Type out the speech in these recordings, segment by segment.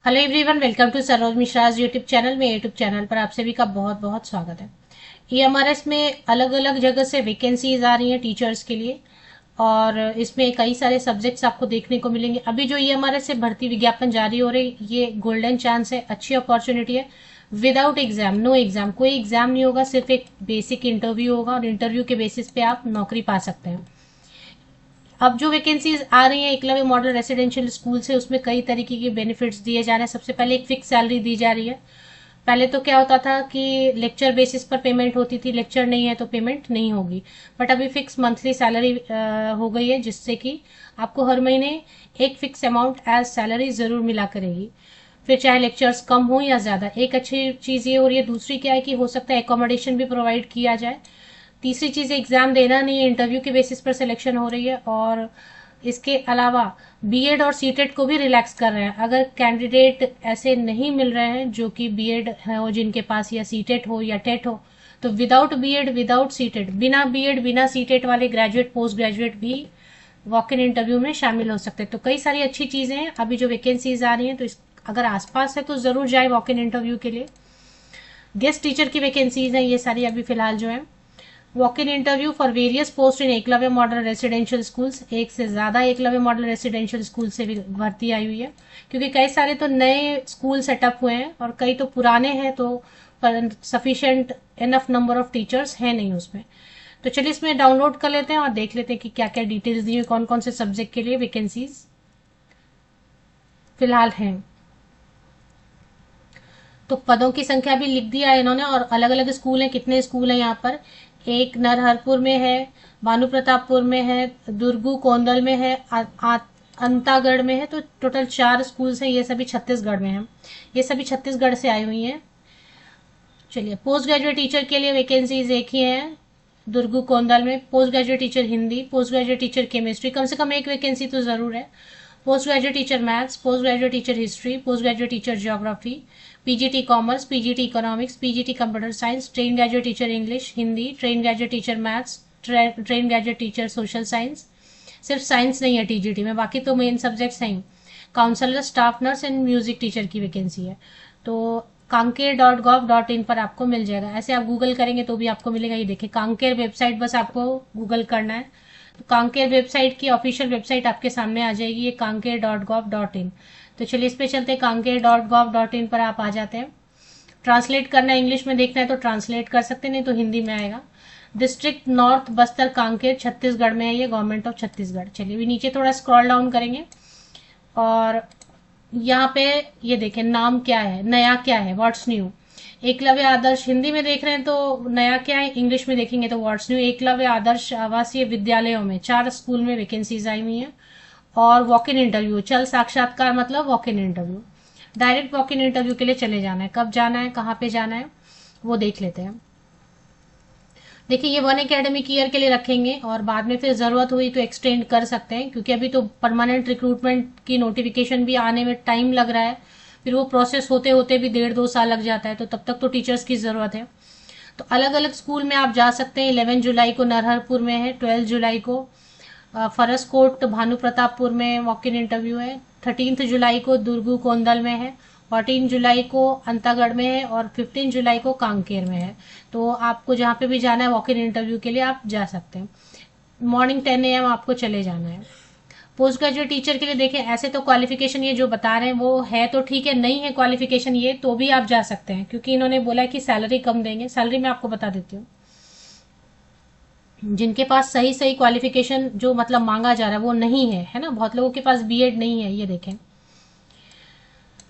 Hello everyone, welcome to Saroj Mishra's YouTube channel में। YouTube channel पर आप सभी का बहुत बहुत स्वागत है। ईएमआरएस में अलग अलग जगह से वैकेंसीज आ रही हैं टीचर्स के लिए, और इसमें कई सारे सब्जेक्ट्स आपको देखने को मिलेंगे। अभी जो ईएमआरएस से भर्ती विज्ञापन जारी हो रही, ये गोल्डन चांस है, अच्छी अपॉर्चुनिटी है। विदाउट एग्जाम, नो एग्जाम, कोई एग्जाम नहीं होगा, सिर्फ एक बेसिक इंटरव्यू होगा और इंटरव्यू के बेसिस पे आप नौकरी पा सकते हैं। अब जो वैकेंसीज आ रही हैं एकलव्य मॉडल रेसिडेंशियल स्कूल से, उसमें कई तरीके के बेनिफिट्स दिए जा रहे हैं। सबसे पहले एक फिक्स सैलरी दी जा रही है। पहले तो क्या होता था कि लेक्चर बेसिस पर पेमेंट होती थी, लेक्चर नहीं है तो पेमेंट नहीं होगी, बट अभी फिक्स मंथली सैलरी हो गई है, जिससे कि आपको हर महीने एक फिक्स अमाउंट एज सैलरी जरूर मिला करेगी, फिर चाहे लेक्चर्स कम हो या ज्यादा। एक अच्छी चीज ये हो रही है। दूसरी क्या है कि हो सकता है एकोमोडेशन भी प्रोवाइड किया जाए। तीसरी चीज, एग्जाम देना नहीं है, इंटरव्यू के बेसिस पर सिलेक्शन हो रही है। और इसके अलावा बीएड और सीटेट को भी रिलैक्स कर रहे हैं। अगर कैंडिडेट ऐसे नहीं मिल रहे हैं जो कि बीएड हो जिनके पास, या सीटेट हो या टेट हो, तो विदाउट बीएड विदाउट सीटेट, बिना बीएड बिना सीटेट वाले ग्रेजुएट पोस्ट ग्रेजुएट भी वॉक इन इंटरव्यू में शामिल हो सकते हैं। तो कई सारी अच्छी चीजें हैं। अभी जो वैकेंसीज आ रही हैं, तो अगर आसपास है तो जरूर जाए वॉक इन इंटरव्यू के लिए। गेस्ट टीचर की वैकेंसीज हैं ये सारी अभी फिलहाल जो है। Walk in interview for various post in Eklavya model residential schools, एक से ज्यादा एकलव्य मॉडल रेसिडेंशियल स्कूल से भी भर्ती आई हुई है, क्योंकि कई सारे तो नए स्कूल सेटअप हुए हैं और कई तो पुराने हैं, तो sufficient enough number of teachers है नहीं उसमें। तो चलिए इसमें डाउनलोड कर लेते हैं और देख लेते हैं कि क्या क्या डिटेल्स दी हुई, कौन कौन से सब्जेक्ट के लिए वैकेंसीज फिलहाल हैं। तो पदों की संख्या भी लिख दिया है इन्होंने, और अलग अलग स्कूल हैं। कितने स्कूल हैं यहाँ पर? एक नरहरपुर में है, भानु प्रतापपुर में है, दुर्गू कोंदल में है, अंतागढ़ में है। तो टोटल 4 स्कूल्स हैं। ये सभी छत्तीसगढ़ में हैं। ये सभी छत्तीसगढ़ से आई हुई हैं। चलिए, पोस्ट ग्रेजुएट टीचर के लिए वैकेंसीज एक ही है दुर्गू कोंदल में। Post graduate teacher Hindi, post graduate teacher chemistry, कम से कम एक वैकेंसी तो जरूर है। Post graduate teacher maths, post graduate teacher history, post graduate teacher geography, PGT commerce, PGT economics, PGT computer science, train graduate teacher English Hindi, train graduate teacher maths, train graduate teacher social science. सिर्फ science नहीं है TGT में, बाकी तो main subjects हैं। Counsellor, staff nurse and music teacher की vacancy है। तो कांकेर.gov.in पर आपको मिल जाएगा। ऐसे आप गूगल करेंगे तो भी आपको मिलेगा। ये देखिए, कांकेर वेबसाइट, बस आपको गूगल करना है तो कांकेर वेबसाइट की ऑफिशियल वेबसाइट आपके सामने आ जाएगी, ये कांकेर.gov.in। तो चलिए इस पे चलते हैं। कांकेर.gov.in पर आप आ जाते हैं। ट्रांसलेट करना है, इंग्लिश में देखना है तो ट्रांसलेट कर सकते हैं, नहीं तो हिंदी में आएगा। डिस्ट्रिक्ट नॉर्थ बस्तर कांकेर छत्तीसगढ़ में है ये, गवर्नमेंट ऑफ छत्तीसगढ़। चलिए भी नीचे थोड़ा स्क्रॉल डाउन करेंगे और यहाँ पे ये देखें, नाम क्या है, नया क्या है, व्हाट्स न्यू। एकलव्य आदर्श, हिंदी में देख रहे हैं तो नया क्या है, इंग्लिश में देखेंगे तो व्हाट्स न्यू। एकलव्य आदर्श आवासीय विद्यालयों में 4 स्कूल में वैकेंसीज आई हुई हैं। और वॉक इन इंटरव्यू, चल साक्षात्कार मतलब walk in interview. Direct walk in interview के लिए चले जाना है। कब जाना है, कहाँ पे जाना है, वो देख लेते हैं। देखिए, ये 1 एकेडमिक ईयर के लिए रखेंगे और बाद में फिर जरूरत हुई तो एक्सटेंड कर सकते हैं, क्योंकि अभी तो परमानेंट रिक्रूटमेंट की नोटिफिकेशन भी आने में टाइम लग रहा है। फिर वो प्रोसेस होते होते भी 1.5-2 साल लग जाता है, तो तब तक तो टीचर्स की जरूरत है। तो अलग अलग स्कूल में आप जा सकते हैं। 11 जुलाई को नरहरपुर में है, 12 जुलाई को फरसकोट भानु प्रतापपुर में वॉक इन इंटरव्यू है, 13 जुलाई को दुर्गू कोंदल में है, 14 जुलाई को अंतागढ़ में है और 15 जुलाई को कांकेर में है। तो आपको जहाँ पे भी जाना है वॉक इन इंटरव्यू के लिए आप जा सकते हैं। मॉर्निंग 10 AM आपको चले जाना है। पोस्ट ग्रेजुएट टीचर के लिए देखें, ऐसे तो क्वालिफिकेशन ये जो बता रहे हैं वो है तो ठीक है, नहीं है क्वालिफिकेशन ये तो भी आप जा सकते हैं, क्योंकि इन्होंने बोला है कि सैलरी कम देंगे। सैलरी मैं आपको बता देती हूँ। जिनके पास सही सही क्वालिफिकेशन जो मतलब मांगा जा रहा है वो नहीं है ना, बहुत लोगों के पास बीएड नहीं है। ये देखें,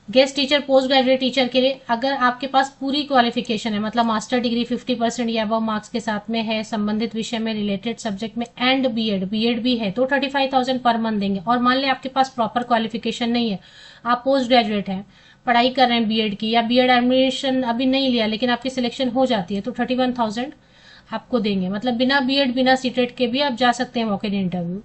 guest teacher post graduate teacher के लिए अगर आपके पास पूरी क्वालिफिकेशन है, मतलब मास्टर डिग्री 50% या अबव मार्क्स के साथ में है, संबंधित विषय में, रिलेटेड सब्जेक्ट में, एंड बीएड बीएड भी है, तो 35,000 पर मंथ देंगे। और मान लें आपके पास प्रॉपर क्वालिफिकेशन नहीं है, आप पोस्ट ग्रेजुएट हैं, पढ़ाई कर रहे हैं बीएड की, या बीएड एडमिशन अभी नहीं लिया लेकिन आपकी सिलेक्शन हो जाती है, तो 31,000 आपको देंगे। मतलब बिना बीएड बिना सीटेट के भी आप जा सकते हैं walk in interview.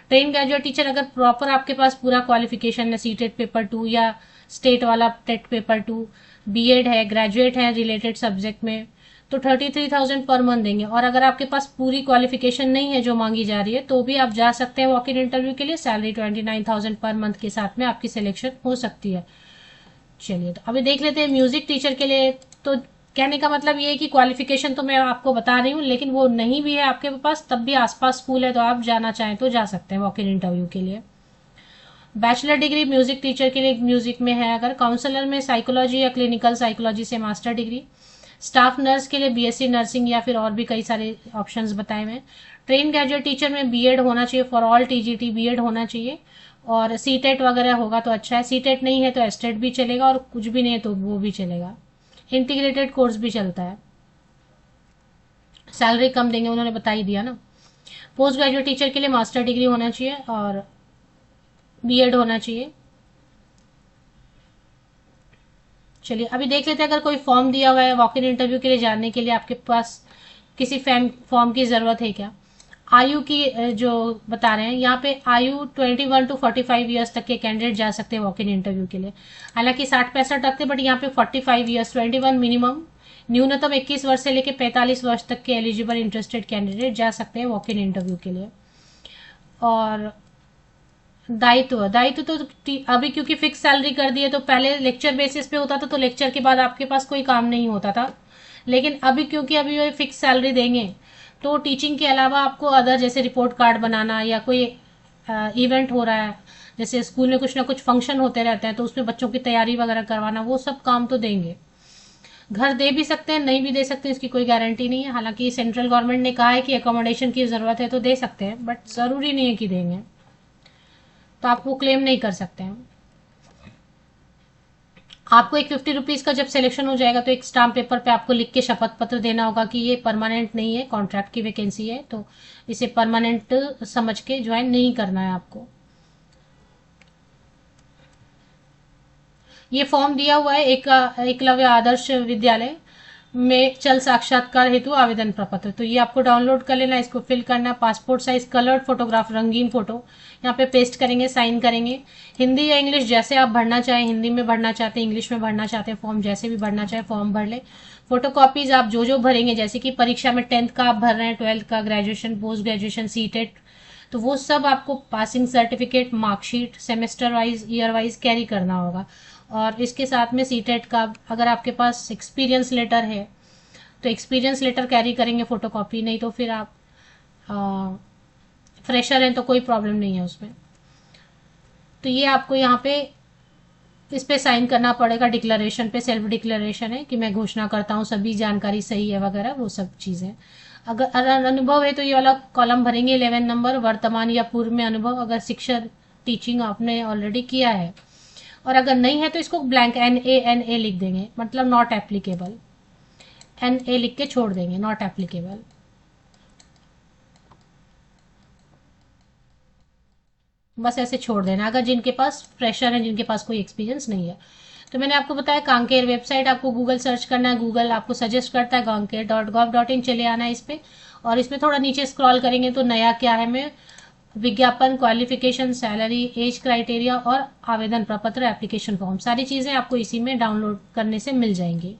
Train graduate teacher, अगर प्रॉपर आपके पास पूरा क्वालिफिकेशन है, सीटेट पेपर 2 या स्टेट वाला टेट पेपर 2, बीएड है, ग्रेजुएट है रिलेटेड सब्जेक्ट में, तो 33,000 पर मंथ देंगे। और अगर आपके पास पूरी क्वालिफिकेशन नहीं है जो मांगी जा रही है, तो भी आप जा सकते हैं वॉक इन इंटरव्यू के लिए। सैलरी 29,000 पर मंथ के साथ में आपकी सिलेक्शन हो सकती है। चलिए, तो अभी देख लेते हैं म्यूजिक टीचर के लिए। तो कहने का मतलब ये है कि क्वालिफिकेशन तो मैं आपको बता रही हूँ, लेकिन वो नहीं भी है आपके पास तब भी आसपास स्कूल है तो आप जाना चाहें तो जा सकते हैं वॉक इन इंटरव्यू के लिए। बैचलर डिग्री म्यूजिक टीचर के लिए म्यूजिक में है, अगर काउंसलर में साइकोलॉजी या क्लिनिकल साइकोलॉजी से मास्टर डिग्री। स्टाफ नर्स के लिए बीएससी नर्सिंग या फिर और भी कई सारे ऑप्शंस बताए हुए हैं। ट्रेन ग्रेजुएट टीचर में बीएड होना चाहिए, फॉर ऑल टीजीटी बीएड होना चाहिए, और सीटेट वगैरह होगा तो अच्छा है। सीटेट नहीं है तो एस्टेट भी चलेगा, और कुछ भी नहीं है तो वो भी चलेगा। इंटीग्रेटेड कोर्स भी चलता है। सैलरी कम देंगे, उन्होंने बता ही दिया ना। पोस्ट ग्रेजुएट टीचर के लिए मास्टर डिग्री होना चाहिए और बीएड होना चाहिए। चलिए, अभी देख लेते हैं अगर कोई फॉर्म दिया हुआ है वॉक इन इंटरव्यू के लिए जाने के लिए, आपके पास किसी फॉर्म की जरूरत है क्या। आयु की जो बता रहे हैं यहाँ पे, आयु 21 टू 45 ईयर्स तक के कैंडिडेट जा सकते हैं वॉक इन इंटरव्यू के लिए। हालांकि 60-65 तक थे, बट यहाँ पे 45 ईयर्स, 21 मिनिमम, न्यूनतम 21 वर्ष से लेकर 45 वर्ष तक के एलिजिबल इंटरेस्टेड कैंडिडेट जा सकते हैं वॉक इन इंटरव्यू के लिए। और दायित्व तो अभी क्योंकि फिक्स सैलरी कर दी है, तो पहले लेक्चर बेसिस पे होता था तो लेक्चर के बाद आपके पास कोई काम नहीं होता था, लेकिन अभी क्योंकि अभी वो फिक्स सैलरी देंगे तो टीचिंग के अलावा आपको अदर जैसे रिपोर्ट कार्ड बनाना या कोई इवेंट हो रहा है, जैसे स्कूल में कुछ ना कुछ फंक्शन होते रहते हैं तो उसमें बच्चों की तैयारी वगैरह करवाना, वो सब काम तो देंगे। घर दे भी सकते हैं, नहीं भी दे सकते, इसकी कोई गारंटी नहीं है। हालांकि सेंट्रल गवर्नमेंट ने कहा है कि अकोमोडेशन की जरूरत है तो दे सकते हैं, बट जरूरी नहीं है कि देंगे, तो आप वो क्लेम नहीं कर सकते हैं। आपको एक 50 रुपीज का जब सिलेक्शन हो जाएगा तो एक स्टाम्प पेपर पे आपको लिख के शपथ पत्र देना होगा कि ये परमानेंट नहीं है, कॉन्ट्रैक्ट की वैकेंसी है, तो इसे परमानेंट समझ के ज्वाइन नहीं करना है आपको। ये फॉर्म दिया हुआ है एकलव्य आदर्श विद्यालय में चल साक्षात्कार हेतु आवेदन प्रपत्र, तो ये आपको डाउनलोड कर लेना, इसको फिल करना। पासपोर्ट साइज कलर्ड फोटोग्राफ, रंगीन फोटो यहाँ पे पेस्ट करेंगे, साइन करेंगे। हिंदी या इंग्लिश जैसे आप भरना चाहें, हिंदी में भरना चाहते हैं, इंग्लिश में भरना चाहते हैं, फॉर्म जैसे भी भरना चाहे फॉर्म भर ले। फोटो कॉपीज आप जो भरेंगे, जैसे कि परीक्षा में 10th का आप भर रहे हैं, 12th का, ग्रेजुएशन, पोस्ट ग्रेजुएशन, सीटेट, तो वो सब आपको passing certificate, marksheet, semester wise, year wise carry करना होगा। और इसके साथ में सीटेट का, अगर आपके पास एक्सपीरियंस लेटर है तो एक्सपीरियंस लेटर कैरी करेंगे फोटोकॉपी, नहीं तो फिर आप फ्रेशर हैं तो कोई प्रॉब्लम नहीं है उसमें। तो ये आपको यहाँ पे इस पे साइन करना पड़ेगा, डिक्लेरेशन पे, सेल्फ डिक्लेरेशन है कि मैं घोषणा करता हूँ सभी जानकारी सही है वगैरह, वो सब चीजें। अगर अनुभव है तो ये वाला कॉलम भरेंगे 11 नंबर, वर्तमान या पूर्व में अनुभव, अगर शिक्षा टीचिंग आपने ऑलरेडी किया है। और अगर नहीं है तो इसको ब्लैंक NA लिख देंगे, मतलब नॉट एप्लीकेबल, NA लिख के छोड़ देंगे, नॉट एप्लीकेबल। बस ऐसे छोड़ देना, अगर जिनके पास फ्रेशर है, जिनके पास कोई एक्सपीरियंस नहीं है। तो मैंने आपको बताया कांकेर वेबसाइट, आपको गूगल सर्च करना है, गूगल आपको सजेस्ट करता है कांकेर.gov.in, चले आना है इस पे, और इसमें थोड़ा नीचे स्क्रॉल करेंगे तो नया क्या है में विज्ञापन, क्वालिफिकेशन, सैलरी, एज क्राइटेरिया और आवेदन प्रपत्र, एप्लीकेशन फॉर्म, सारी चीजें आपको इसी में डाउनलोड करने से मिल जाएंगी।